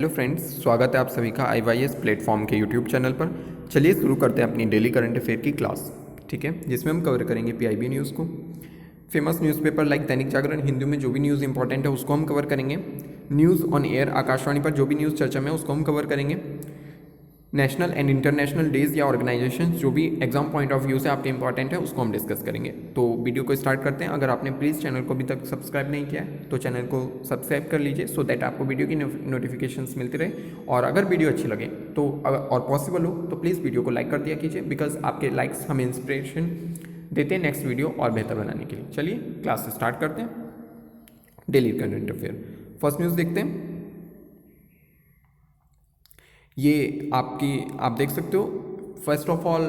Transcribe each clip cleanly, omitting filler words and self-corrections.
Hello friends, स्वागत है आप सभी का IYS प्लेटफॉर्म के यूट्यूब चैनल पर। चलिए शुरू करते हैं अपनी डेली करंट अफेयर की क्लास। ठीक है, जिसमें हम कवर करेंगे PIB न्यूज़ को, famous newspaper like Dainik Jagran, Hindu में जो भी न्यूज़ इंपॉर्टेंट है उसको हम कवर करेंगे। न्यूज़ ऑन एयर, आकाशवाणी पर जो भी न्यूज़ चर्चा में है उसको हम कवर करेंगे। नेशनल एंड इंटरनेशनल डेज या ऑर्गेनाइजेशन जो भी एग्जाम पॉइंट ऑफ व्यू से आपके इंपॉर्टेंट है उसको हम डिस्कस करेंगे। तो वीडियो को स्टार्ट करते हैं। अगर आपने प्लीज़ चैनल को अभी तक सब्सक्राइब नहीं किया है तो चैनल को सब्सक्राइब कर लीजिए, सो दैट आपको वीडियो की नोटिफिकेशंस मिलती रहे। और अगर वीडियो अच्छी लगे तो और पॉसिबल हो तो प्लीज़ वीडियो को लाइक कर दिया कीजिए, बिकॉज आपके लाइक्स हमें इंस्पिरेशन देते हैं नेक्स्ट वीडियो और बेहतर बनाने के लिए। चलिए क्लास स्टार्ट करते हैं। Daily current affair, first news देखते हैं। ये आप देख सकते हो। First of all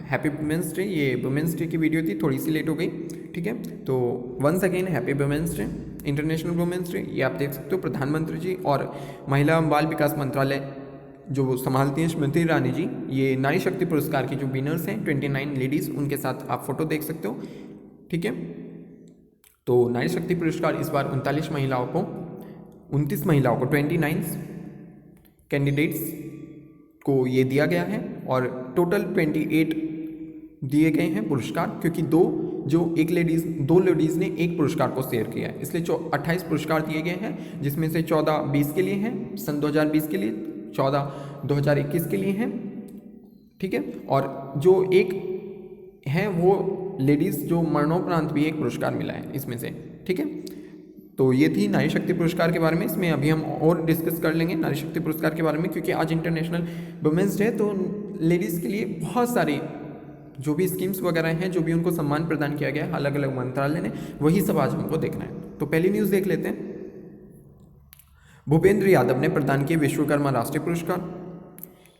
happy women's day. ये वुमेंस डे की वीडियो थी, थोड़ी सी लेट हो गई। ठीक है, तो once again happy women's day, international women's day. ये आप देख सकते हो, प्रधानमंत्री जी और महिला एवं बाल विकास मंत्रालय जो संभालती हैं स्मृति ईरानी जी, ये नारी शक्ति पुरस्कार की जो विनर्स हैं 29 लेडीज़, उनके साथ आप फोटो देख सकते हो। ठीक है, तो नारी शक्ति पुरस्कार इस बार 29 महिलाओं को 29 कैंडिडेट्स को ये दिया गया है, और टोटल 28 दिए गए हैं पुरस्कार, क्योंकि दो लेडीज़ ने एक पुरस्कार को शेयर किया है, इसलिए 28 पुरस्कार दिए गए हैं, जिसमें से 14 20 के लिए हैं, सन 2020 के लिए, 14 2021 के लिए हैं। ठीक है, और जो एक है वो लेडीज़ जो मरणोपरांत भी एक पुरस्कार मिला है इसमें से। ठीक है, तो ये थी नारी शक्ति पुरस्कार के बारे में। इसमें अभी हम और डिस्कस कर लेंगे नारी शक्ति पुरस्कार के बारे में, क्योंकि आज इंटरनेशनल वुमेंस डे है, तो लेडीज़ के लिए बहुत सारी जो भी स्कीम्स वगैरह हैं, जो भी उनको सम्मान प्रदान किया गया है अलग अलग मंत्रालय ने, वही सब आज हमको देखना है। तो पहली न्यूज़ देख लेते हैं। भूपेंद्र यादव ने प्रदान किए विश्वकर्मा राष्ट्रीय पुरस्कार।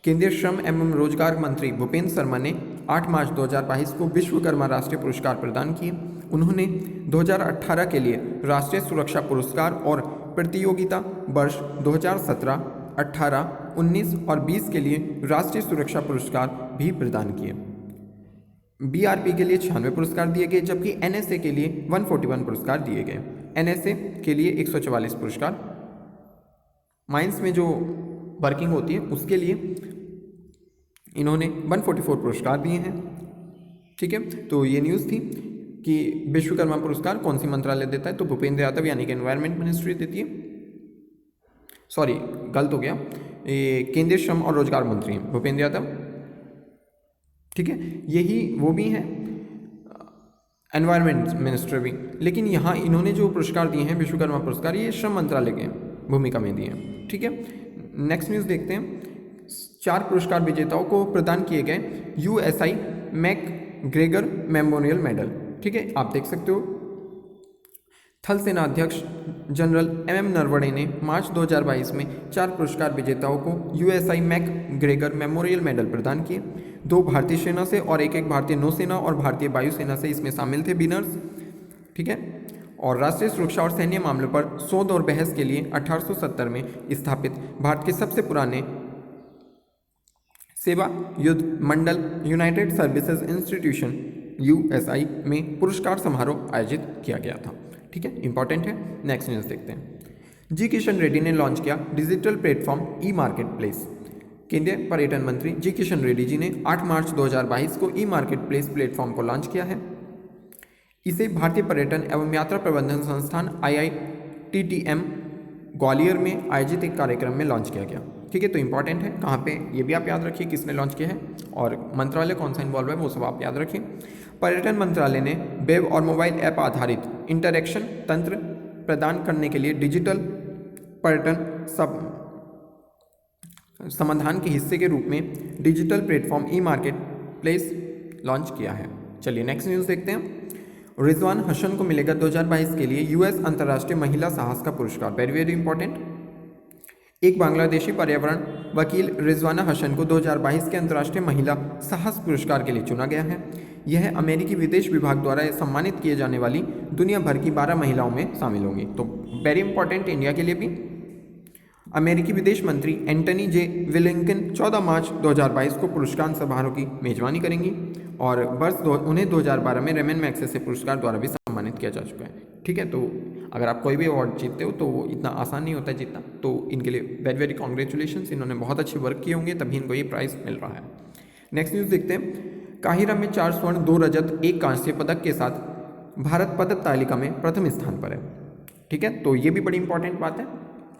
केंद्रीय श्रम एवं रोजगार मंत्री भूपेंद्र शर्मा ने 8 मार्च 2022 को विश्वकर्मा राष्ट्रीय पुरस्कार प्रदान किए। उन्होंने 2018 के लिए राष्ट्रीय सुरक्षा पुरस्कार और प्रतियोगिता वर्ष 2017, 18, 19 और 20 के लिए राष्ट्रीय सुरक्षा पुरस्कार भी प्रदान किए। BRP के लिए 96 पुरस्कार दिए गए, जबकि NSA के लिए 141 पुरस्कार दिए गए। NSA के लिए 144 पुरस्कार, माइंस में जो वर्किंग होती है उसके लिए इन्होंने 144 पुरस्कार दिए हैं। ठीक है, तो ये न्यूज़ थी कि विश्वकर्मा पुरस्कार कौन सी मंत्रालय देता है, तो भूपेंद्र यादव यानी कि एनवायरमेंट मिनिस्ट्री देती है। सॉरी, गलत हो गया, ये केंद्रीय श्रम और रोजगार मंत्री हैं भूपेंद्र यादव। ठीक है, यही वो भी हैं एनवायरमेंट मिनिस्टर भी, लेकिन यहाँ इन्होंने जो पुरस्कार दिए हैं विश्वकर्मा पुरस्कार, ये श्रम मंत्रालय के भूमिका में दिए हैं। ठीक है, नेक्स्ट न्यूज़ देखते हैं। 4 पुरस्कार विजेताओं को प्रदान किए गए USI मैकग्रेगर मेमोरियल मेडल। ठीक है, आप देख सकते हो। थल सेना अध्यक्ष जनरल MM नरवणे ने मार्च 2022 में 4 पुरस्कार विजेताओं को USI मैकग्रेगर मेमोरियल मेडल प्रदान किए। 2 भारतीय सेना से और एक भारतीय नौसेना और भारतीय वायुसेना से इसमें शामिल थे विनर्स। ठीक है, और राष्ट्रीय सुरक्षा और सैन्य मामलों पर शोध और बहस के लिए 1870 में स्थापित भारत के सबसे पुराने सेवा युद्ध मंडल यूनाइटेड सर्विसेज इंस्टीट्यूशन USI में पुरस्कार समारोह आयोजित किया गया था। ठीक है, इंपॉर्टेंट है। नेक्स्ट न्यूज़ देखते हैं। जी किशन रेड्डी ने लॉन्च किया डिजिटल प्लेटफॉर्म ई-मार्केट प्लेस। केंद्रीय पर्यटन मंत्री जी किशन रेड्डी जी ने 8 मार्च 2022 को ई-मार्केट प्लेस प्लेटफॉर्म को लॉन्च किया है। इसे भारतीय पर्यटन एवं यात्रा प्रबंधन संस्थान IITTM ग्वालियर में आयोजित एक कार्यक्रम में लॉन्च किया गया। ठीक है, तो इंपॉर्टेंट है कहाँ पे, ये भी आप याद रखिए किसने लॉन्च किया है और मंत्रालय कौन सा इन्वॉल्व है, वो सब आप याद रखिए। पर्यटन मंत्रालय ने वेब और मोबाइल ऐप आधारित इंटरेक्शन तंत्र प्रदान करने के लिए डिजिटल पर्यटन समाधान के हिस्से के रूप में digital platform e-market place launch किया है। चलिए नेक्स्ट न्यूज़ देखते हैं। रिजवान हसन को मिलेगा 2022 के लिए US अंतर्राष्ट्रीय महिला साहस का पुरस्कार। Very very important. एक बांग्लादेशी पर्यावरण वकील रिजवाना हसन को 2022 के अंतर्राष्ट्रीय महिला साहस पुरस्कार के लिए चुना गया है। यह अमेरिकी विदेश विभाग द्वारा सम्मानित किए जाने वाली दुनिया भर की 12 महिलाओं में शामिल होंगी। तो वेरी इंपॉर्टेंट इंडिया के लिए भी। अमेरिकी विदेश मंत्री एंटनी जे ब्लिंकन 14 मार्च 2022 को पुरस्कार समारोह की मेजबानी करेंगी, और उन्हें 2012 में रेमन मैग्सेसे पुरस्कार द्वारा भी सम्मानित किया जा चुका है। ठीक है, तो अगर आप कोई भी अवार्ड जीतते हो तो वो इतना आसान नहीं होता है जीतना, तो इनके लिए वेरी वेरी कॉन्ग्रेचुलेशंस, इन्होंने बहुत अच्छे वर्क किए होंगे तभी इनको ये प्राइज़ मिल रहा है। नेक्स्ट न्यूज़ देखते हैं। काहिरा में 4 स्वर्ण 2 रजत 1 कांस्य पदक के साथ भारत पदक तालिका में प्रथम स्थान पर है। ठीक है, तो ये भी बड़ी इंपॉर्टेंट बात है।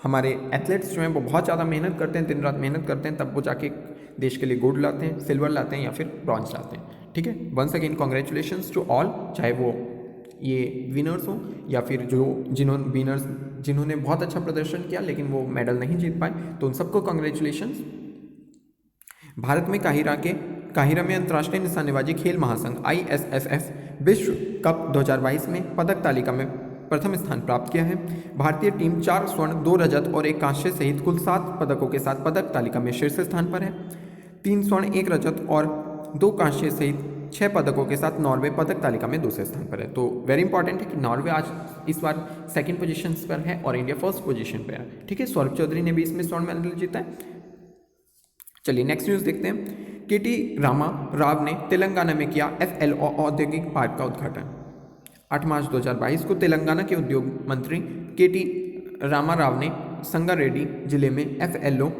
हमारे एथलीट्स जो हैं वो बहुत ज़्यादा मेहनत करते हैं, दिन रात मेहनत करते हैं, तब वो जाके देश के लिए गोल्ड लाते हैं, सिल्वर लाते हैं या फिर ब्रॉन्ज लाते हैं। ठीक है, once again congratulations to all, चाहे वो ये विनर्स हो या फिर जिन्होंने बहुत अच्छा प्रदर्शन किया लेकिन वो मेडल नहीं जीत पाए, तो उन सबको कॉन्ग्रेचुलेशंस। भारत में काहिरा में अंतर्राष्ट्रीय निशानेबाजी खेल महासंघ ISSF विश्व कप 2022 में पदक तालिका में प्रथम स्थान प्राप्त किया है। भारतीय टीम 4 स्वर्ण 2 रजत और 1 कांस्य सहित कुल 7 पदकों के साथ पदक तालिका में शीर्ष स्थान पर है। 3 स्वर्ण 1 रजत और 2 कांस्य सहित 6 पदकों के साथ नॉर्वे पदक तालिका में दूसरे स्थान पर है। तो वेरी इंपॉर्टेंट है कि नॉर्वे आज इस बार सेकंड पोजीशन पर है और इंडिया फर्स्ट पोजीशन पर है। ठीक है, सौरभ चौधरी ने भी इसमें स्वर्ण मेडल जीता है। चलिए नेक्स्ट न्यूज़ देखते हैं। KT रामा राव ने तेलंगाना में किया FLO औद्योगिक पार्क का उद्घाटन। 8 मार्च 2022 को तेलंगाना के उद्योग मंत्री KT रामा राव ने संगारेड्डी जिले में FLO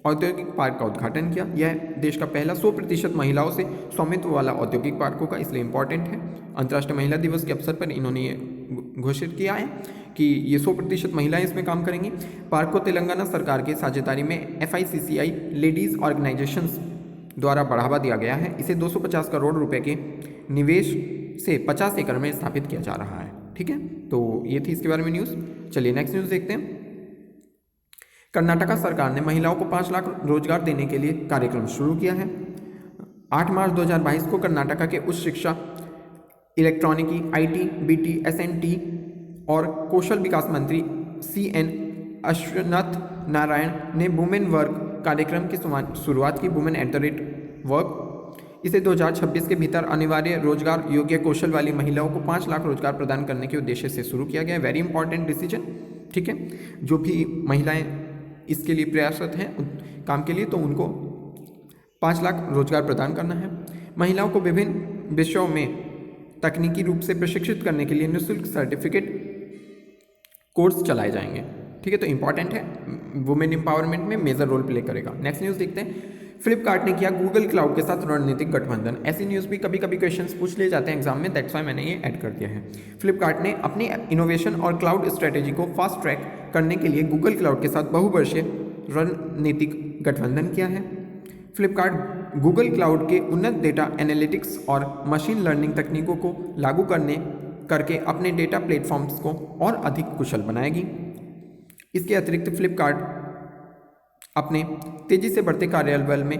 औद्योगिक पार्क का उद्घाटन किया। यह देश का पहला 100% महिलाओं से स्वामित्व वाला औद्योगिक पार्क होगा, इसलिए इंपॉर्टेंट है। अंतर्राष्ट्रीय महिला दिवस के अवसर पर इन्होंने ये घोषित किया है कि ये 100% महिलाएं इसमें काम करेंगी। पार्क को तेलंगाना सरकार के साझेदारी में FICCI लेडीज़ ऑर्गेनाइजेशंस द्वारा बढ़ावा दिया गया है। इसे 250 करोड़ रुपए के निवेश से 50 एकड़ में स्थापित किया जा रहा है। ठीक है, तो ये थी इसके बारे में न्यूज़। चलिए नेक्स्ट न्यूज़ देखते हैं। कर्नाटका सरकार ने महिलाओं को 5 लाख रोजगार देने के लिए कार्यक्रम शुरू किया है। 8 मार्च 2022 को कर्नाटका के उच्च शिक्षा, इलेक्ट्रॉनिकी, IT, BT, SNT और कौशल विकास मंत्री CN अश्वनाथ नारायण ने वुमेन वर्क कार्यक्रम की शुरुआत की। वुमेन @वर्क इसे 2026 के भीतर अनिवार्य रोजगार योग्य कौशल वाली महिलाओं को 5 लाख रोजगार प्रदान करने के उद्देश्य से शुरू किया गया है। Very important decision. ठीक है, जो भी महिलाएं इसके लिए प्रयासरत हैं काम के लिए, तो उनको 5 लाख रोजगार प्रदान करना है। महिलाओं को विभिन्न विषयों में तकनीकी रूप से प्रशिक्षित करने के लिए निःशुल्क सर्टिफिकेट कोर्स चलाए जाएंगे। ठीक है, तो इंपॉर्टेंट है, वुमेन एम्पावरमेंट में मेजर रोल प्ले करेगा। नेक्स्ट न्यूज़ देखते हैं। फ्लिपकार्ट ने किया गूगल क्लाउड के साथ रणनीतिक गठबंधन। ऐसी न्यूज़ भी कभी कभी क्वेश्चंस पूछ लिए जाते हैं एग्जाम में, दैट्स वाई मैंने ये ऐड कर दिया है। फ्लिपकार्ट ने अपनी इनोवेशन और क्लाउड स्ट्रेटेजी को फास्ट ट्रैक करने के लिए गूगल क्लाउड के साथ बहुवर्षीय रणनीतिक गठबंधन किया है। फ्लिपकार्ट गूगल क्लाउड के उन्नत डेटा एनालिटिक्स और मशीन लर्निंग तकनीकों को लागू करके अपने डेटा प्लेटफॉर्म्स को और अधिक कुशल बनाएगी। इसके अतिरिक्त फ्लिपकार्ट अपने तेजी से बढ़ते कार्यबल में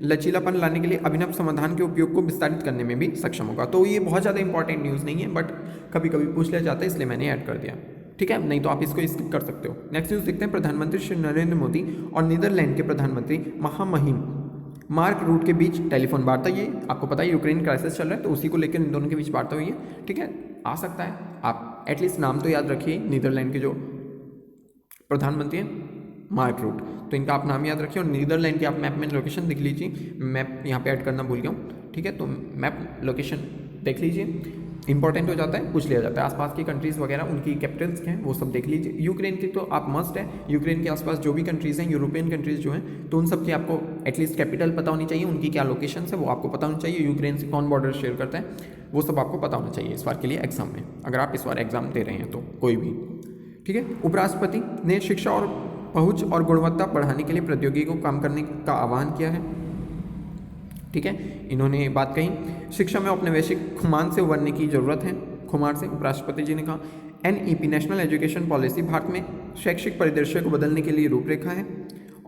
लचीलापन लाने के लिए अभिनव समाधान के उपयोग को विस्तारित करने में भी सक्षम होगा। तो ये बहुत ज़्यादा इंपॉर्टेंट न्यूज़ नहीं है, बट कभी कभी पूछ लिया जाता है, इसलिए मैंने ऐड कर दिया। ठीक है, नहीं तो आप इसको स्किप कर सकते हो। नेक्स्ट न्यूज़ देखते हैं। प्रधानमंत्री श्री नरेंद्र मोदी और नीदरलैंड के प्रधानमंत्री महामहिम मार्क रूट के बीच टेलीफोन वार्ता। ये आपको पता है यूक्रेन क्राइसिस चल रहा है, तो उसी को लेकर इन दोनों के बीच वार्ता हुई है। ठीक है, आ सकता है, आप एटलीस्ट नाम तो याद रखिए। नीदरलैंड के जो प्रधानमंत्री हैं मार्क रूट, तो इनका आप नाम याद रखिए और नीदरलैंड की आप मैप में लोकेशन देख लीजिए। मैप यहाँ पे ऐड करना भूल गया हूँ। ठीक है, तो मैप लोकेशन देख लीजिए, इंपॉर्टेंट हो जाता है, पूछ लिया जाता है। आसपास की कंट्रीज़ वगैरह उनकी कैपिटल्स क्या हैं वो सब देख लीजिए। यूक्रेन की तो आप मस्ट है, यूक्रेन के आसपास जो भी कंट्रीज़ हैं, यूरोपियन कंट्रीज़ जो हैं, तो उन सब की आपको एटलीस्ट कैपिटल पता होनी चाहिए, उनकी क्या लोकेशन है वो आपको पता होनी चाहिए। यूक्रेन से कौन बॉर्डर शेयर करता है वो सब आपको पता होना चाहिए इस बार के लिए एग्जाम में, अगर आप इस बार एग्जाम दे रहे हैं तो कोई भी। ठीक है, उपराष्ट्रपति ने शिक्षा और पहुंच और गुणवत्ता बढ़ाने के लिए प्रौद्योगिकी को काम करने का आह्वान किया है। ठीक है, इन्होंने बात कही, शिक्षा में औपनिवेशिक खुमान से उबरने की जरूरत है। खुमार से उपराष्ट्रपति जी ने कहा। NEP national education policy Bharat में शैक्षिक परिदृश्य को बदलने के लिए रूपरेखा है।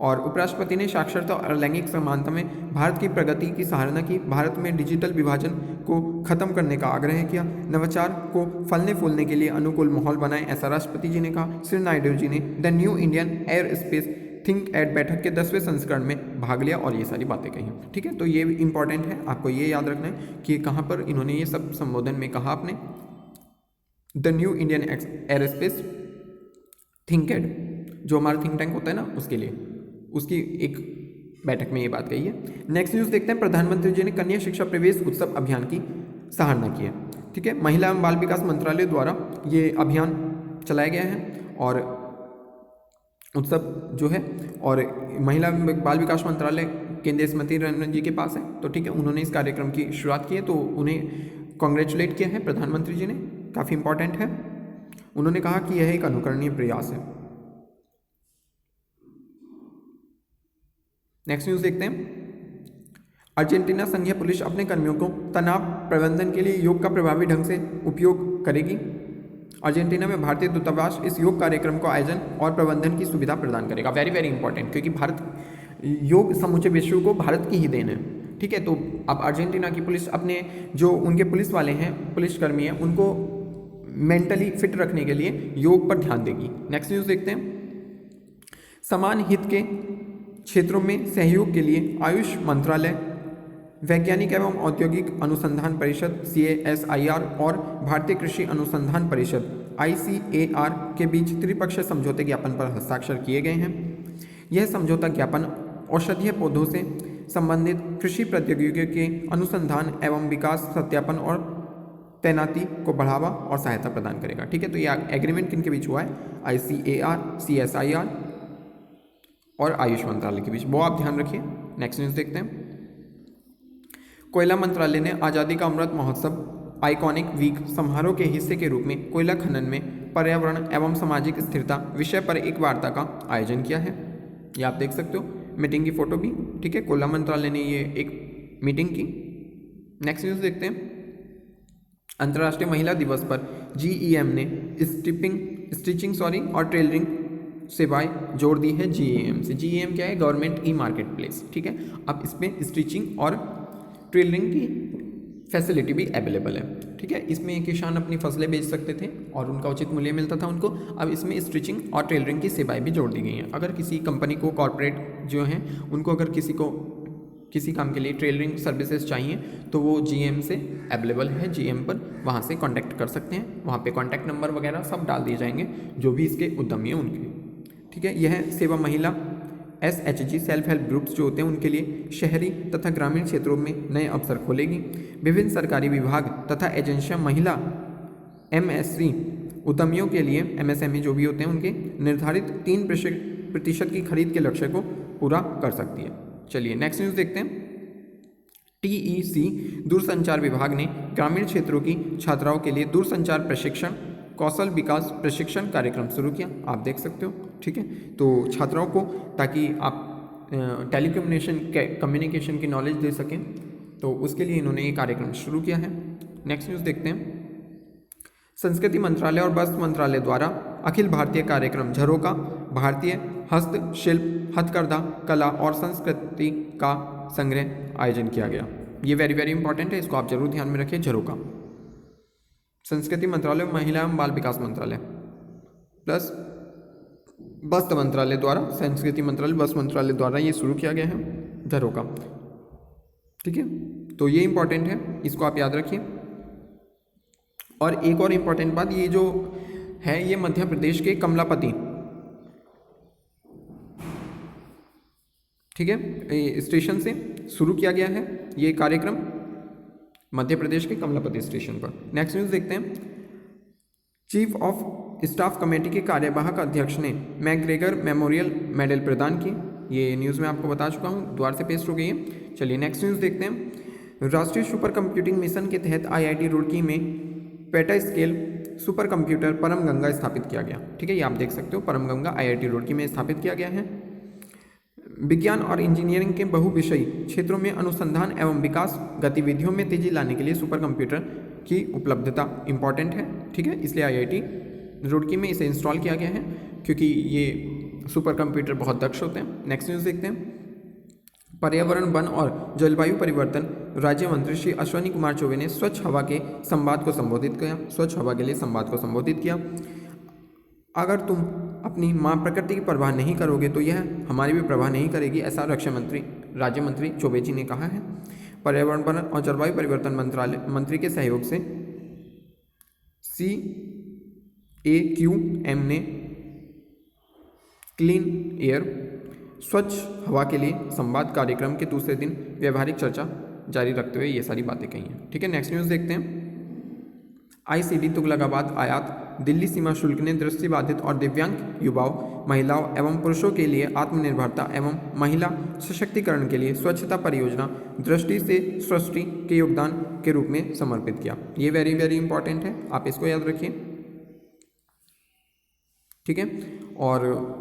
और उपराष्ट्रपति ने साक्षरता और लैंगिक समानता में भारत की प्रगति की सराहना की। भारत में डिजिटल विभाजन को खत्म करने का आग्रह किया। नवाचार को फलने फूलने के लिए अनुकूल माहौल बनाएं, ऐसा राष्ट्रपति जी ने कहा। श्री नायडू जी ने the new Indian air space think एड बैठक के 10वें संस्करण में भाग लिया और ये सारी बातें कही। ठीक है, तो ये इंपॉर्टेंट है, आपको ये याद रखना है कि कहाँ पर इन्होंने ये सब संबोधन में कहा। आपने the new Indian air space think एड, जो हमारा थिंक टैंक होता है ना, उसके लिए उसकी एक बैठक में ये बात कही है। नेक्स्ट न्यूज़ देखते हैं। प्रधानमंत्री जी ने कन्या शिक्षा प्रवेश उत्सव अभियान की सराहना की है। ठीक है, महिला एवं बाल विकास मंत्रालय द्वारा ये अभियान चलाया गया है और उत्सव जो है, और महिला एवं बाल विकास मंत्रालय केंद्रीय स्मृति ईरानी जी के पास है। तो ठीक है, उन्होंने इस कार्यक्रम की शुरुआत की है, तो उन्हें कॉन्ग्रेचुलेट किया है प्रधानमंत्री जी ने, काफ़ी इंपॉर्टेंट है। उन्होंने कहा कि यह एक अनुकरणीय प्रयास है। नेक्स्ट न्यूज़ देखते हैं। अर्जेंटीना संघीय पुलिस अपने कर्मियों को तनाव प्रबंधन के लिए योग का प्रभावी ढंग से उपयोग करेगी। अर्जेंटीना में भारतीय दूतावास इस योग कार्यक्रम को आयोजन और प्रबंधन की सुविधा प्रदान करेगा। वेरी वेरी इंपॉर्टेंट, क्योंकि भारत योग समूचे विश्व को भारत की ही देन है। ठीक है, तो अब अर्जेंटीना की पुलिस अपने जो उनके पुलिस वाले हैं, पुलिसकर्मी हैं, उनको मेंटली फिट रखने के लिए योग पर ध्यान देगी। नेक्स्ट न्यूज़ देखते हैं। समान हित के क्षेत्रों में सहयोग के लिए आयुष मंत्रालय, वैज्ञानिक एवं औद्योगिक अनुसंधान परिषद CSIR और भारतीय कृषि अनुसंधान परिषद ICAR के बीच त्रिपक्षीय समझौते ज्ञापन पर हस्ताक्षर किए गए हैं। यह समझौता ज्ञापन औषधीय पौधों से संबंधित कृषि प्रौद्योगिकियों के अनुसंधान एवं विकास, सत्यापन और तैनाती को बढ़ावा और सहायता प्रदान करेगा। ठीक है, तो यह एग्रीमेंट किन के बीच हुआ है? ICAR, CSIR और आयुष मंत्रालय के बीच, वो आप ध्यान रखिए। नेक्स्ट न्यूज़ देखते हैं। कोयला मंत्रालय ने आज़ादी का अमृत महोत्सव आइकॉनिक वीक समारोह के हिस्से के रूप में कोयला खनन में पर्यावरण एवं सामाजिक स्थिरता विषय पर एक वार्ता का आयोजन किया है। ये आप देख सकते हो, मीटिंग की फोटो भी। ठीक है, कोयला मंत्रालय ने ये एक मीटिंग की। नेक्स्ट न्यूज़ देखते हैं। अंतर्राष्ट्रीय महिला दिवस पर GEM ने स्टिचिंग और टेलरिंग सेवाएं जोड़ दी है GEM से। GEM क्या है? Government e market place. ठीक है, अब इसमें स्टिचिंग और टेलरिंग की फैसिलिटी भी अवेलेबल है। ठीक है, इसमें किसान अपनी फसलें बेच सकते थे और उनका उचित मूल्य मिलता था उनको। अब इसमें स्टिचिंग और टेलरिंग की सेवाएं भी जोड़ दी गई हैं। अगर किसी कंपनी को, कॉर्पोरेट जो हैं उनको अगर किसी काम के लिए टेलरिंग सर्विसेज चाहिए तो वो GEM से अवेलेबल है। GEM पर वहाँ से कांटेक्ट कर सकते हैं। वहाँ पे कांटेक्ट नंबर वगैरह सब डाल दिए जाएंगे जो भी इसके उद्यमी हैं उनके। ठीक है, यह सेवा महिला SHG सेल्फ हेल्प ग्रुप्स जो होते हैं उनके लिए शहरी तथा ग्रामीण क्षेत्रों में नए अवसर खोलेगी। विभिन्न सरकारी विभाग तथा एजेंसियां महिला MSC उद्यमियों के लिए, MSME जो भी होते हैं उनके निर्धारित 3% की खरीद के लक्ष्य को पूरा कर सकती है। चलिए नेक्स्ट न्यूज़ देखते हैं। TEC दूरसंचार विभाग ने ग्रामीण क्षेत्रों की छात्राओं के लिए दूरसंचार प्रशिक्षण कौशल विकास प्रशिक्षण कार्यक्रम शुरू किया। आप देख सकते हो। ठीक है, तो छात्राओं को, ताकि आप कम्युनिकेशन की नॉलेज दे सकें, तो उसके लिए इन्होंने ये कार्यक्रम शुरू किया है। नेक्स्ट न्यूज़ देखते हैं। संस्कृति मंत्रालय और वस्त्र मंत्रालय द्वारा अखिल भारतीय कार्यक्रम झरोका भारतीय हस्तशिल्प, हथकरघा, कला और संस्कृति का संग्रह आयोजन किया गया। ये वेरी वेरी इंपॉर्टेंट है, इसको आप जरूर ध्यान में रखिए। झरोका संस्कृति मंत्रालय, महिला एवं बाल विकास मंत्रालय प्लस वस्त्र मंत्रालय द्वारा, संस्कृति मंत्रालय वस्त्र मंत्रालय द्वारा ये शुरू किया गया है झरोका। ठीक है, तो ये इंपॉर्टेंट है, इसको आप याद रखिए। और एक और इम्पॉर्टेंट बात, ये जो है ये मध्य प्रदेश के कमलापति, ठीक है, स्टेशन से शुरू किया गया है ये कार्यक्रम, मध्य प्रदेश के कमलापति स्टेशन पर। नेक्स्ट न्यूज़ देखते हैं। चीफ ऑफ स्टाफ कमेटी के कार्यवाहक अध्यक्ष ने मैकग्रेगर मेमोरियल मेडल प्रदान की। ये न्यूज़ मैं आपको बता चुका हूँ, द्वार से पेश हो गई है। चलिए नेक्स्ट न्यूज़ देखते हैं। राष्ट्रीय सुपर कंप्यूटिंग मिशन के तहत IIT रुड़की में पेटा स्केल सुपर कंप्यूटर परम गंगा स्थापित किया गया। ठीक है, ये आप देख सकते हो, परम गंगा IIT रुड़की में स्थापित किया गया है। विज्ञान और इंजीनियरिंग के बहुविषयी क्षेत्रों में अनुसंधान एवं विकास गतिविधियों में तेजी लाने के लिए सुपर कंप्यूटर की उपलब्धता इंपॉर्टेंट है। ठीक है, इसलिए IIT रुड़की में इसे इंस्टॉल किया गया है, क्योंकि ये सुपर कंप्यूटर बहुत दक्ष होते हैं। नेक्स्ट न्यूज़ देखते हैं। पर्यावरण, वन और जलवायु परिवर्तन राज्य मंत्री श्री अश्विनी कुमार चौबे ने स्वच्छ हवा के संवाद को संबोधित किया। स्वच्छ हवा के लिए संवाद को संबोधित किया। अगर तुम अपनी माँ प्रकृति की परवाह नहीं करोगे तो यह हमारी भी परवाह नहीं करेगी, ऐसा रक्षा मंत्री राज्य मंत्री चौबे जी ने कहा है। पर्यावरण, वन और जलवायु परिवर्तन मंत्रालय मंत्री के सहयोग से CAQM ने क्लीन एयर स्वच्छ हवा के लिए संवाद कार्यक्रम के दूसरे दिन व्यवहारिक चर्चा जारी रखते हुए ये सारी बातें कही हैं। ठीक है, नेक्स्ट न्यूज़ देखते हैं। आईसीडी तुगलकाबाद आयात, दिल्ली सीमा शुल्क ने दृष्टिबाधित और दिव्यांग युवाओं, महिलाओं एवं पुरुषों के लिए आत्मनिर्भरता एवं महिला सशक्तिकरण के लिए स्वच्छता परियोजना दृष्टि से सृष्टि के योगदान के रूप में समर्पित किया। ये वेरी वेरी इंपॉर्टेंट है, आप इसको याद रखिए, ठीक है। और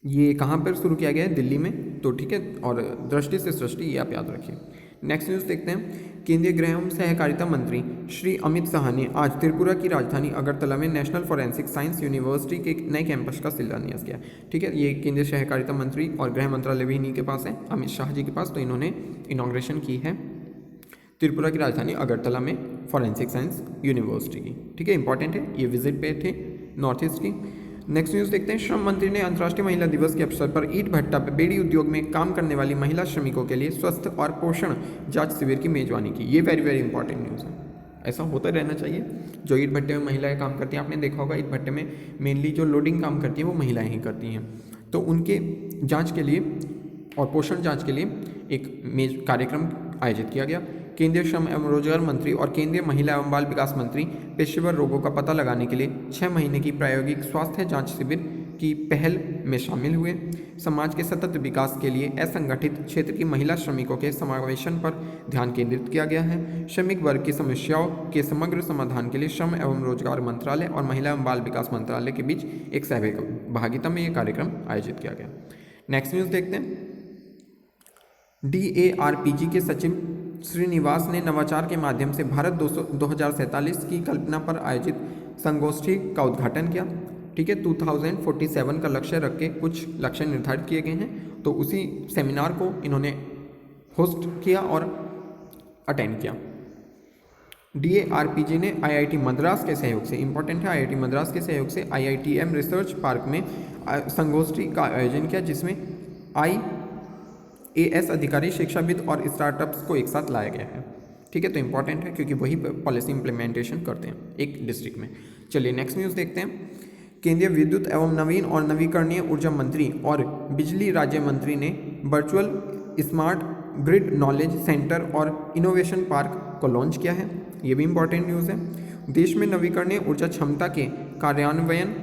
ये कहाँ पर शुरू किया गया है? दिल्ली में, तो ठीक है। और दृष्टि से सृष्टि ये आप याद रखिए। नेक्स्ट न्यूज़ देखते हैं। केंद्रीय गृह एवं सहकारिता मंत्री श्री अमित शाह ने आज त्रिपुरा की राजधानी अगरतला में नेशनल फॉरेंसिक साइंस यूनिवर्सिटी के एक नए कैंपस का शिलान्यास किया, ठीक है। ये केंद्रीय सहकारिता मंत्री और गृह मंत्रालय भी इन्हीं के पास है, अमित शाह जी के पास, तो इन्होंने इनॉग्रेशन की है त्रिपुरा की राजधानी अगरतला में फॉरेंसिक साइंस यूनिवर्सिटी की, ठीक है। इंपॉर्टेंट है, ये विजिट पे थे नॉर्थ ईस्ट की। नेक्स्ट न्यूज़ देखते हैं। श्रम मंत्री ने अंतर्राष्ट्रीय महिला दिवस के अवसर पर ईंट भट्टा बेड़ी उद्योग में काम करने वाली महिला श्रमिकों के लिए स्वास्थ्य और पोषण जांच शिविर की मेजबानी की। ये वेरी वेरी इंपॉर्टेंट न्यूज़ है, ऐसा होता रहना चाहिए। जो ईंट भट्टे में महिलाएं काम करती हैं, आपने देखा होगा ईंट भट्टे में मेनली जो लोडिंग काम करती हैं वो महिलाएं ही करती हैं, तो उनके जाँच के लिए और पोषण जाँच के लिए एक कार्यक्रम आयोजित किया गया। केंद्रीय श्रम एवं रोजगार मंत्री और केंद्रीय महिला एवं बाल विकास मंत्री पेशेवर रोगों का पता लगाने के लिए 6 महीने की प्रायोगिक स्वास्थ्य जांच शिविर की पहल में शामिल हुए। समाज के सतत विकास के लिए असंगठित क्षेत्र की महिला श्रमिकों के समावेशन पर ध्यान केंद्रित किया गया है। श्रमिक वर्ग की समस्याओं के समग्र समाधान के लिए श्रम एवं रोजगार मंत्रालय और महिला एवं बाल विकास मंत्रालय के बीच एक सहभागिता में यह कार्यक्रम आयोजित किया गया। नेक्स्ट न्यूज़ देखते हैं। DARPG के सचिव श्रीनिवास ने नवाचार के माध्यम से भारत 2047 की कल्पना पर आयोजित संगोष्ठी का उद्घाटन किया, ठीक है। 2047 का लक्ष्य रख के कुछ लक्ष्य निर्धारित किए गए हैं, तो उसी सेमिनार को इन्होंने होस्ट किया और अटेंड किया। DARPG ने IIT मद्रास के सहयोग से, इंपॉर्टेंट है, IIT मद्रास के सहयोग से IITM रिसर्च पार्क में संगोष्ठी का आयोजन किया, जिसमें IAS अधिकारी, शिक्षाविद और स्टार्टअप्स को एक साथ लाया गया है, ठीक है। तो इंपॉर्टेंट है क्योंकि वही पॉलिसी इंप्लीमेंटेशन करते हैं एक डिस्ट्रिक्ट में। चलिए नेक्स्ट न्यूज़ देखते हैं। केंद्रीय विद्युत एवं नवीन और नवीकरणीय ऊर्जा मंत्री और बिजली राज्य मंत्री ने virtual smart grid knowledge centre और इनोवेशन पार्क को लॉन्च किया है। ये भी इंपॉर्टेंट न्यूज़ है। देश में नवीकरणीय ऊर्जा क्षमता के कार्यान्वयन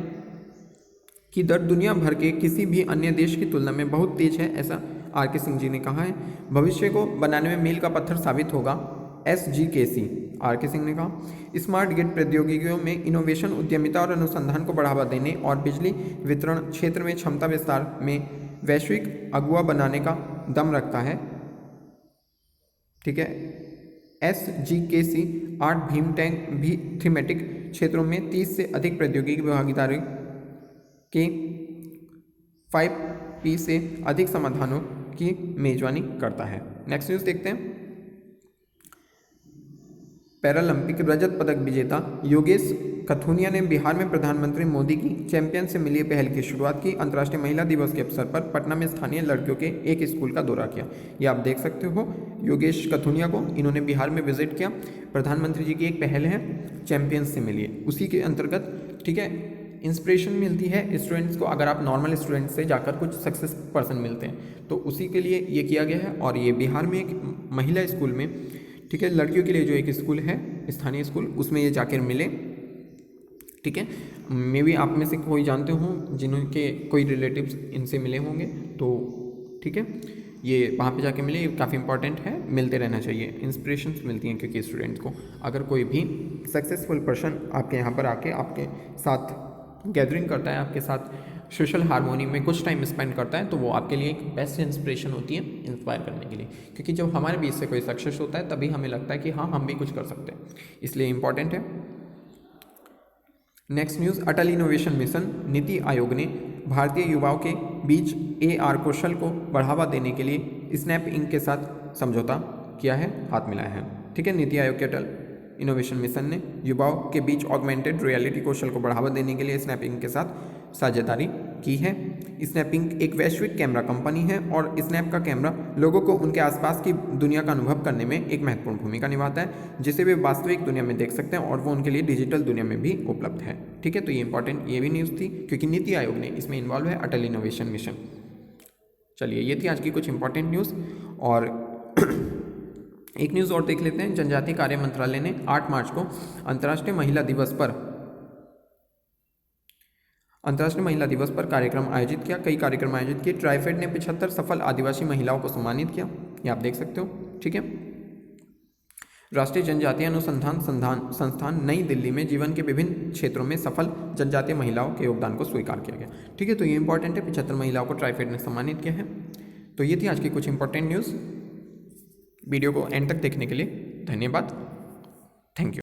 की दर दुनिया भर के किसी भी अन्य देश की तुलना में बहुत तेज है, ऐसा RK सिंह जी ने कहा है। भविष्य को बनाने में मील का पत्थर साबित होगा, SGKC RK सिंह ने कहा। स्मार्ट ग्रिड प्रौद्योगिकियों में इनोवेशन, उद्यमिता और अनुसंधान को बढ़ावा देने और बिजली वितरण क्षेत्र में क्षमता विस्तार में वैश्विक अगुवा बनाने का दम रखता है, ठीक है। SGKC 8 भी थीमेटिक क्षेत्रों में 30 से अधिक प्रौद्योगिकी भागीदारी के 5P से अधिक समाधानों की मेजबानी करता है। नेक्स्ट न्यूज़ देखते हैं। पैरालंपिक रजत पदक विजेता योगेश कथुनिया ने बिहार में प्रधानमंत्री मोदी की चैंपियन से मिलिए पहल की शुरुआत की। अंतर्राष्ट्रीय महिला दिवस के अवसर पर पटना में स्थानीय लड़कियों के एक स्कूल का दौरा किया। ये आप देख सकते हो, योगेश कथुनिया को इन्होंने बिहार में विजिट किया। प्रधानमंत्री जी की एक पहल है चैंपियन से मिलिए, उसी के अंतर्गत, ठीक है, इंस्पिरेशन मिलती है स्टूडेंट्स को। अगर आप नॉर्मल स्टूडेंट्स से जाकर कुछ सक्सेस पर्सन मिलते हैं, तो उसी के लिए ये किया गया है। और ये बिहार में एक महिला स्कूल में, ठीक है, लड़कियों के लिए जो एक स्कूल है स्थानीय स्कूल, उसमें ये जाकर मिले, ठीक है। मे भी आप में से कोई जानते हो जिनके कोई रिलेटिव्स इनसे मिले होंगे, तो ठीक है, ये वहाँ पे जाके मिले, ये काफ़ी इंपॉर्टेंट है, मिलते रहना चाहिए। इंस्पिरेशंस मिलती हैं क्योंकि स्टूडेंट्स को, अगर कोई भी सक्सेसफुल पर्सन आपके यहाँ पर आके आपके साथ गैदरिंग करता है, आपके साथ सोशल हार्मोनी में कुछ टाइम स्पेंड करता है, तो वो आपके लिए एक बेस्ट इंस्पिरेशन होती है इंस्पायर करने के लिए। क्योंकि जब हमारे बीच से कोई सक्सेस होता है तभी हमें लगता है कि हाँ, हम भी कुछ कर सकते हैं, इसलिए इंपॉर्टेंट है। Next news. Atal innovation mission. NITI Aayog ने भारतीय युवाओं के बीच AR कौशल को बढ़ावा देने के लिए स्नैप इंक के साथ समझौता किया है, हाथ मिलाया है, ठीक है। नीति आयोग के अटल इनोवेशन मिशन ने युवाओं के बीच ऑगमेंटेड रियलिटी कौशल को बढ़ावा देने के लिए स्नैपिंग के साथ साझेदारी की है। स्नैपिंग एक वैश्विक कैमरा कंपनी है और स्नैप का कैमरा लोगों को उनके आसपास की दुनिया का अनुभव करने में एक महत्वपूर्ण भूमिका निभाता है, जिसे वे वास्तविक दुनिया में देख सकते हैं और वो उनके लिए डिजिटल दुनिया में भी उपलब्ध है, ठीक है। तो ये इंपॉर्टेंट ये भी न्यूज़ थी क्योंकि नीति आयोग ने इसमें इन्वॉल्व है, अटल इनोवेशन मिशन। चलिए, ये थी आज की कुछ इंपॉर्टेंट न्यूज़। और एक न्यूज़ और देख लेते हैं। जनजातीय कार्य मंत्रालय ने 8 मार्च को अंतर्राष्ट्रीय महिला दिवस पर कार्यक्रम आयोजित किया। कई कार्यक्रम आयोजित किए। ट्राइफेड ने 75 सफल आदिवासी महिलाओं को सम्मानित किया, ये आप देख सकते हो। ठीक है। राष्ट्रीय जनजातीय अनुसंधान संस्थान नई दिल्ली में जीवन के विभिन्न क्षेत्रों में सफल जनजातीय महिलाओं के योगदान को स्वीकार किया गया। ठीक है, तो ये इंपॉर्टेंट है। 75 महिलाओं को ट्राइफेड ने सम्मानित किया है। तो ये थी आज की कुछ इंपॉर्टेंट न्यूज़। वीडियो को एंड तक देखने के लिए धन्यवाद। Thank you.